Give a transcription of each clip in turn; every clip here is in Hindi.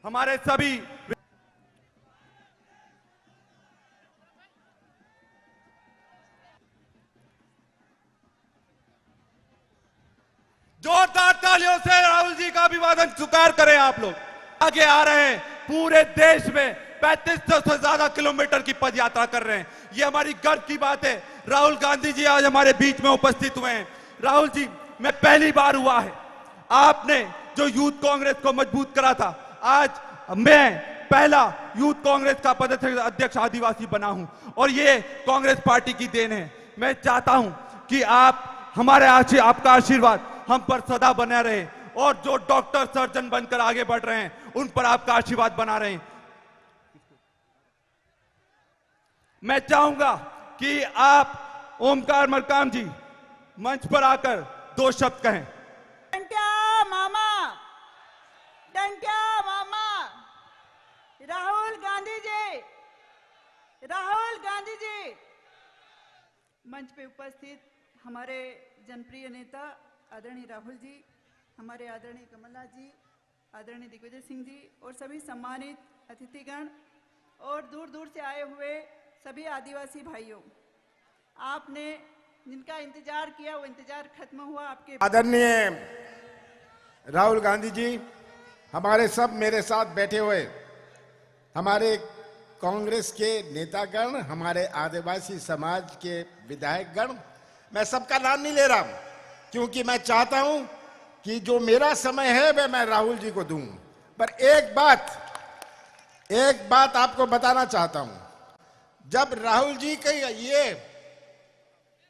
हमारे सभी जोरदार तालियों से राहुल जी का अभिवादन स्वीकार करें। आप लोग आगे आ रहे हैं, पूरे देश में 3500 से ज्यादा किलोमीटर की पद यात्रा कर रहे हैं। ये हमारी गर्व की बात है। राहुल गांधी जी आज हमारे बीच में उपस्थित हुए हैं। राहुल जी, मैं पहली बार हुआ है, आपने जो यूथ कांग्रेस को मजबूत करा था, आज मैं पहला यूथ कांग्रेस का प्रदेश अध्यक्ष आदिवासी बना हूं और ये कांग्रेस पार्टी की देन है। मैं चाहता हूं कि आप हमारे आपका आशीर्वाद हम पर सदा बना रहे और जो डॉक्टर सर्जन बनकर आगे बढ़ रहे हैं उन पर आपका आशीर्वाद बना रहे। मैं चाहूंगा कि आप ओमकार मरकाम जी मंच पर आकर 2 शब्द कहें। डंट्या मामा, डंट्या मामा, राहुल गांधी जी, राहुल गांधी जी। मंच पे उपस्थित हमारे जनप्रिय नेता आदरणीय राहुल जी, हमारे आदरणीय कमलनाथ जी, आदरणीय दिग्विजय सिंह जी और सभी सम्मानित अतिथिगण और दूर दूर से आए हुए सभी आदिवासी भाइयों, आपने जिनका इंतजार किया वो इंतजार खत्म हुआ। आपके आदरणीय राहुल गांधी जी, हमारे सब मेरे साथ बैठे हुए हमारे कांग्रेस के नेतागण, हमारे आदिवासी समाज के विधायकगण, मैं सबका नाम नहीं ले रहा क्योंकि मैं चाहता हूं कि जो मेरा समय है वह मैं राहुल जी को दूं। पर एक बात आपको बताना चाहता हूं। जब राहुल जी का ये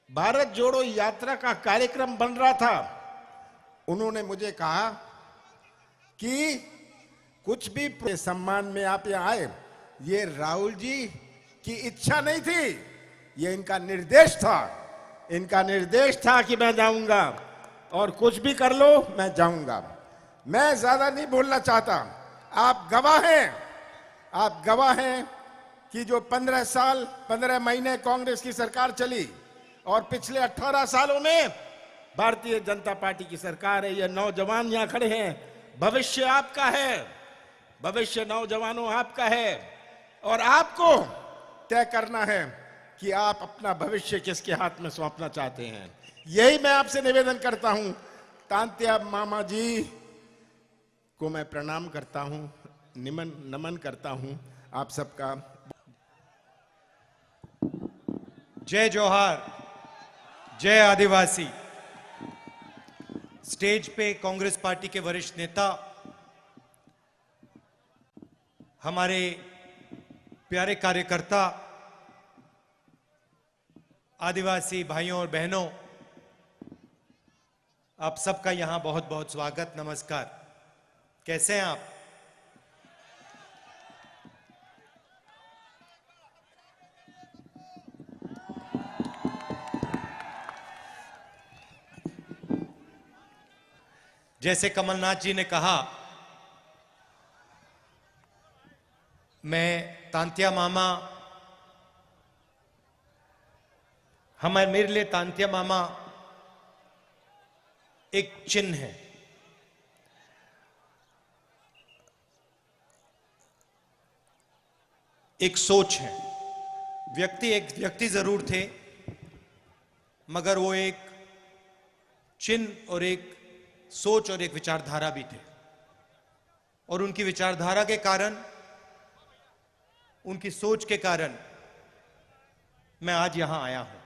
भारत जोड़ो यात्रा का कार्यक्रम बन रहा था, उन्होंने मुझे कहा कि कुछ भी सम्मान में आप यहां आए, ये राहुल जी की इच्छा नहीं थी, ये इनका निर्देश था। इनका निर्देश था कि मैं जाऊंगा और कुछ भी कर लो मैं जाऊंगा। मैं ज्यादा नहीं बोलना चाहता। आप गवाह हैं कि जो 15 साल 15 महीने कांग्रेस की सरकार चली और पिछले 18 सालों में भारतीय जनता पार्टी की सरकार है। ये नौजवान यहां खड़े हैं, भविष्य आपका है, भविष्य नौजवानों आपका है और आपको तय करना है कि आप अपना भविष्य किसके हाथ में सौंपना चाहते हैं। यही मैं आपसे निवेदन करता हूं। तांत्या मामा जी को मैं प्रणाम करता हूं, नमन करता हूं। आप सबका जय जोहार, जय आदिवासी। स्टेज पे कांग्रेस पार्टी के वरिष्ठ नेता, हमारे प्यारे कार्यकर्ता, आदिवासी भाइयों और बहनों, आप सबका यहां बहुत बहुत स्वागत, नमस्कार। कैसे हैं आप? जैसे कमलनाथ जी ने कहा, मैं तांत्या मामा, मेरे लिए तांत्या मामा एक चिन्ह है। एक सोच है। एक व्यक्ति जरूर थे, मगर वो एक चिन्ह और एक सोच और एक विचारधारा भी थे। और उनकी विचारधारा के कारण, उनकी सोच के कारण मैं आज यहां आया हूं।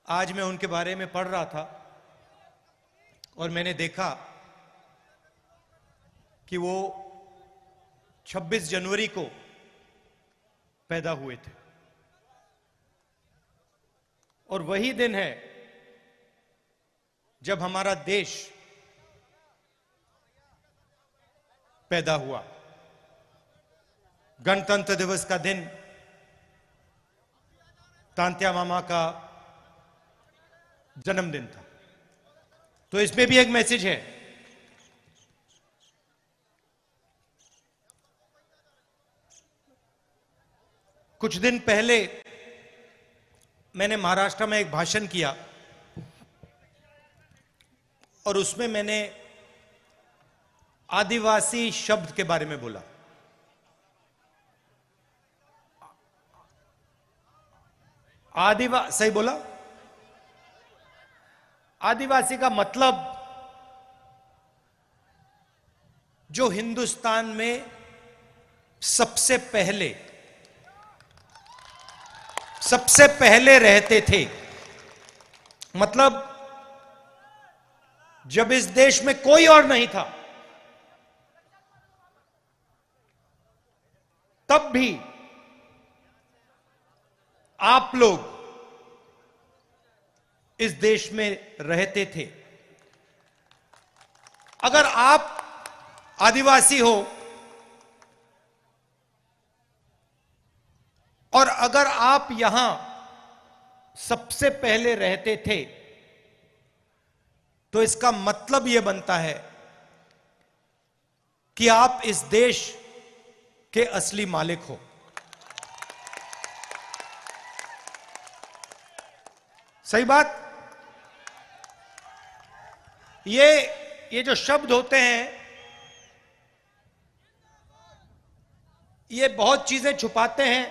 आज मैं उनके बारे में पढ़ रहा था और मैंने देखा कि वो 26 जनवरी को पैदा हुए थे और वही दिन है जब हमारा देश पैदा हुआ। गणतंत्र दिवस का दिन तांत्या मामा का जन्मदिन था। तो इसमें भी एक मैसेज है। कुछ दिन पहले मैंने महाराष्ट्र में एक भाषण किया और उसमें मैंने आदिवासी शब्द के बारे में बोला। सही बोला? आदिवासी का मतलब जो हिंदुस्तान में सबसे पहले रहते थे, मतलब जब इस देश में कोई और नहीं था, तब भी आप लोग इस देश में रहते थे। अगर आप आदिवासी हो और अगर आप यहां सबसे पहले रहते थे, तो इसका मतलब यह बनता है कि आप इस देश के असली मालिक हो। सही बात? ये जो शब्द होते हैं, ये बहुत चीजें छुपाते हैं,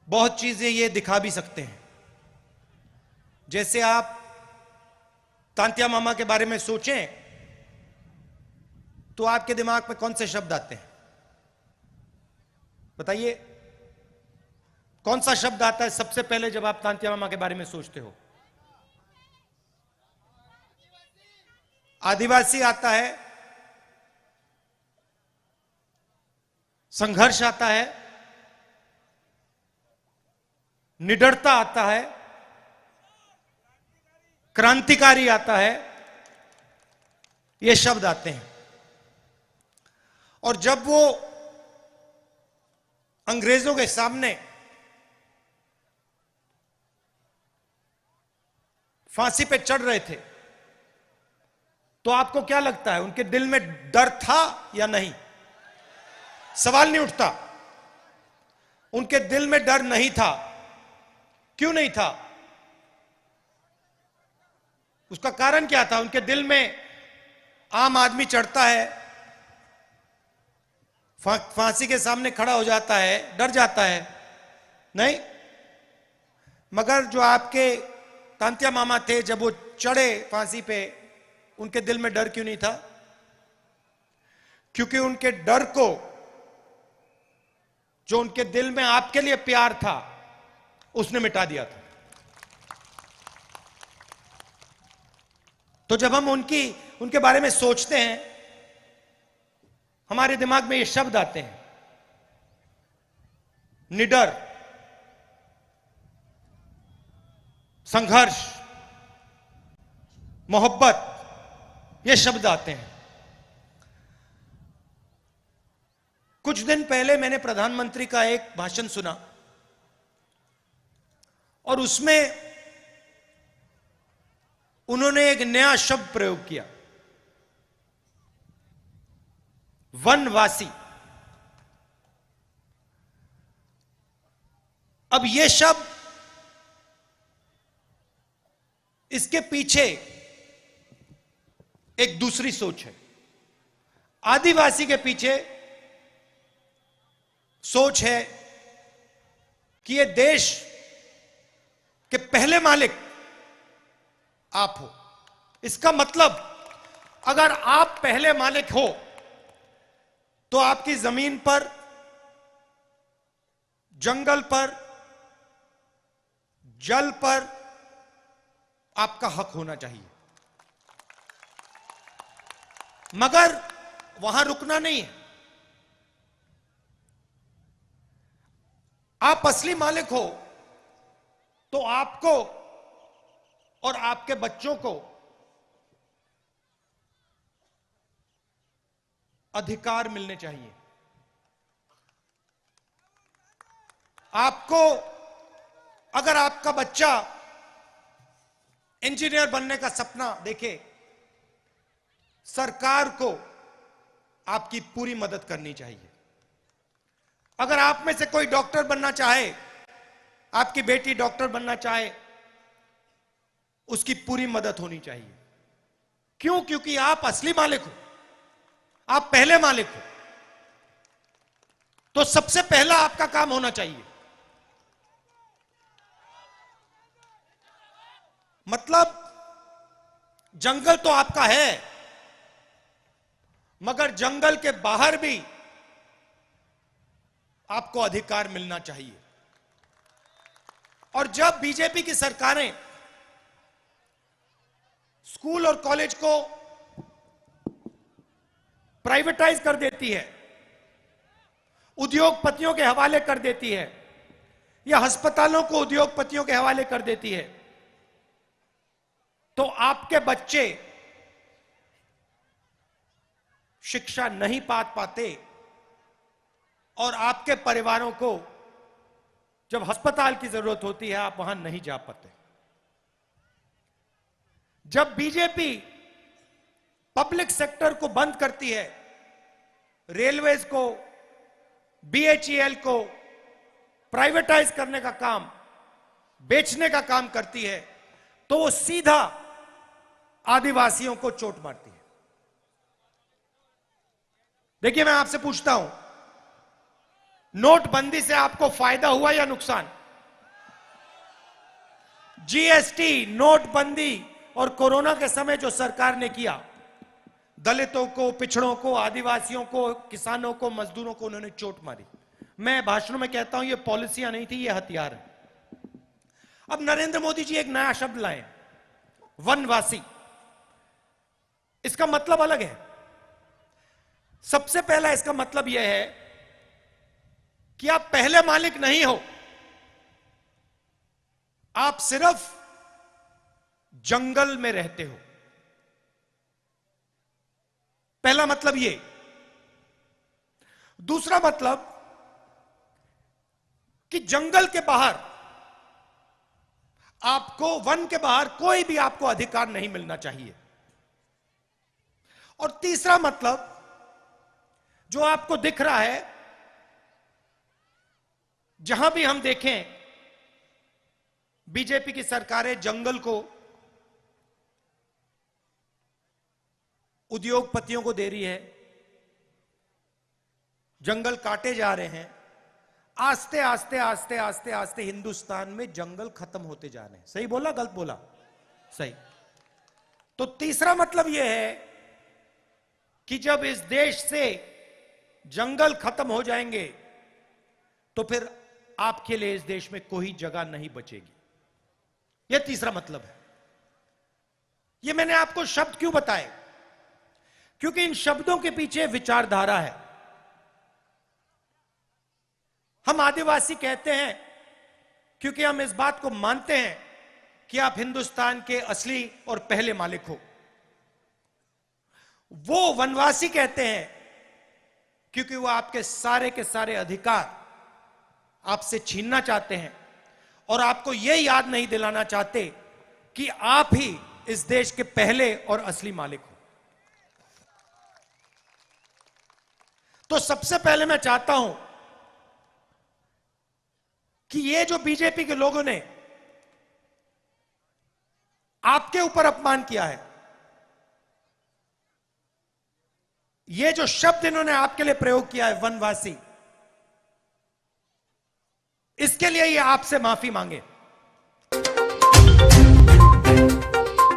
बहुत चीजें ये दिखा भी सकते हैं। जैसे आप तांत्या मामा के बारे में सोचें तो आपके दिमाग में कौन से शब्द आते हैं? बताइए, कौन सा शब्द आता है सबसे पहले जब आप तांत्या मामा के बारे में सोचते हो? आदिवासी आता है, संघर्ष आता है, निडरता आता है, क्रांतिकारी आता है, ये शब्द आते हैं। और जब वो अंग्रेजों के सामने फांसी पे चढ़ रहे थे, तो आपको क्या लगता है, उनके दिल में डर था या नहीं? सवाल नहीं उठता। उनके दिल में डर नहीं था। क्यों नहीं था? उसका कारण क्या था? उनके दिल में आम आदमी चढ़ता है, फांसी के सामने खड़ा हो जाता है, डर जाता है? नहीं। मगर जो आपके तांत्या मामा थे, जब वो चढ़े फांसी पे, उनके दिल में डर क्यों नहीं था? क्योंकि उनके डर को, जो उनके दिल में आपके लिए प्यार था, उसने मिटा दिया था। तो जब हम उनके बारे में सोचते हैं, हमारे दिमाग में ये शब्द आते हैं: निडर, संघर्ष, मोहब्बत, ये शब्द आते हैं। कुछ दिन पहले मैंने प्रधानमंत्री का एक भाषण सुना और उसमें उन्होंने एक नया शब्द प्रयोग किया, वनवासी। अब यह शब्द, इसके पीछे एक दूसरी सोच है। आदिवासी के पीछे सोच है कि यह देश के पहले मालिक आप हो। इसका मतलब, अगर आप पहले मालिक हो तो आपकी जमीन पर, जंगल पर, जल पर आपका हक होना चाहिए। मगर वहां रुकना नहीं है। आप असली मालिक हो तो आपको और आपके बच्चों को अधिकार मिलने चाहिए। आपको, अगर आपका बच्चा इंजीनियर बनने का सपना देखे, सरकार को आपकी पूरी मदद करनी चाहिए। अगर आप में से कोई डॉक्टर बनना चाहे, आपकी बेटी डॉक्टर बनना चाहे, उसकी पूरी मदद होनी चाहिए। क्यों? क्योंकि आप असली मालिक हो, आप पहले मालिक हो। तो सबसे पहला आपका काम होना चाहिए, मतलब जंगल तो आपका है, मगर जंगल के बाहर भी आपको अधिकार मिलना चाहिए। और जब बीजेपी की सरकारें स्कूल और कॉलेज को प्राइवेटाइज कर देती है, उद्योगपतियों के हवाले कर देती है, या अस्पतालों को उद्योगपतियों के हवाले कर देती है, तो आपके बच्चे शिक्षा नहीं पा पाते और आपके परिवारों को जब अस्पताल की जरूरत होती है आप वहां नहीं जा पाते। जब बीजेपी पब्लिक सेक्टर को बंद करती है, रेलवेज को, बीएचईएल को प्राइवेटाइज करने का काम, बेचने का काम करती है, तो वो सीधा आदिवासियों को चोट मारती है। देखिए, मैं आपसे पूछता हूं, नोटबंदी से आपको फायदा हुआ या नुकसान? जीएसटी, नोटबंदी और कोरोना के समय जो सरकार ने किया, दलितों को, पिछड़ों को, आदिवासियों को, किसानों को, मजदूरों को उन्होंने चोट मारी। मैं भाषणों में कहता हूं ये पॉलिसियां नहीं थी, ये हथियार है। अब नरेंद्र मोदी जी एक नया शब्द लाए, वनवासी। इसका मतलब अलग है। सबसे पहला इसका मतलब यह है कि आप पहले मालिक नहीं हो, आप सिर्फ जंगल में रहते हो। पहला मतलब ये। दूसरा मतलब कि जंगल के बाहर आपको, वन के बाहर कोई भी आपको अधिकार नहीं मिलना चाहिए। और तीसरा मतलब जो आपको दिख रहा है, जहां भी हम देखें बीजेपी की सरकारें जंगल को उद्योगपतियों को दे रही है, जंगल काटे जा रहे हैं। आस्ते आस्ते आस्ते आस्ते आस्ते हिंदुस्तान में जंगल खत्म होते जा रहे हैं। सही बोला, गलत बोला? सही। तो तीसरा मतलब यह है कि जब इस देश से जंगल खत्म हो जाएंगे तो फिर आपके लिए इस देश में कोई जगह नहीं बचेगी। यह तीसरा मतलब है। यह मैंने आपको शब्द क्यों बताए? क्योंकि इन शब्दों के पीछे विचारधारा है। हम आदिवासी कहते हैं क्योंकि हम इस बात को मानते हैं कि आप हिंदुस्तान के असली और पहले मालिक हो। वो वनवासी कहते हैं क्योंकि वो आपके सारे के सारे अधिकार आपसे छीनना चाहते हैं और आपको यह याद नहीं दिलाना चाहते कि आप ही इस देश के पहले और असली मालिक हो। तो सबसे पहले मैं चाहता हूं कि ये जो बीजेपी के लोगों ने आपके ऊपर अपमान किया है, ये जो शब्द इन्होंने आपके लिए प्रयोग किया है वनवासी, इसके लिए ये आपसे माफी मांगे।